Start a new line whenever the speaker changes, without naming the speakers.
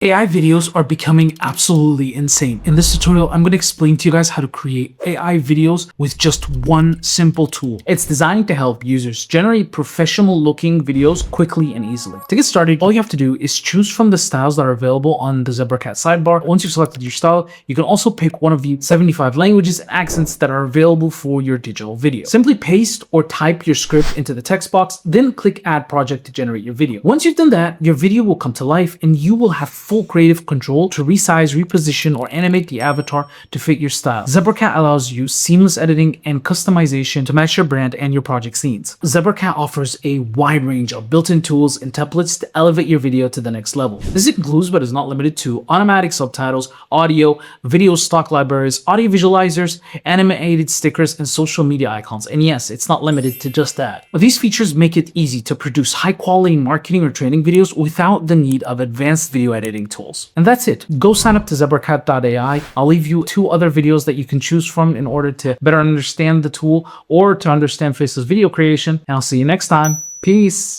AI videos are becoming absolutely insane. In this tutorial, I'm going to explain to you guys how to create AI videos with just one simple tool. It's designed to help users generate professional looking videos quickly and easily. To get started, all you have to do is choose from the styles that are available on the Zebracat sidebar. Once you've selected your style, you can also pick one of the 75 languages and accents that are available for your digital video. Simply paste or type your script into the text box, then click Add Project to generate your video. Once you've done that, your video will come to life and you will have full creative control to resize, reposition, or animate the avatar to fit your style. Zebracat allows you seamless editing and customization to match your brand and your project scenes. Zebracat offers a wide range of built-in tools and templates to elevate your video to the next level. This includes, but is not limited to, automatic subtitles, audio, video stock libraries, audio visualizers, animated stickers, and social media icons. And yes, it's not limited to just that. But these features make it easy to produce high-quality marketing or training videos without the need of advanced video editing tools. And that's it. Go sign up to Zebracat.ai. I'll leave you 2 other videos that you can choose from in order to better understand the tool or to understand Faceless video creation. And I'll see you next time. Peace.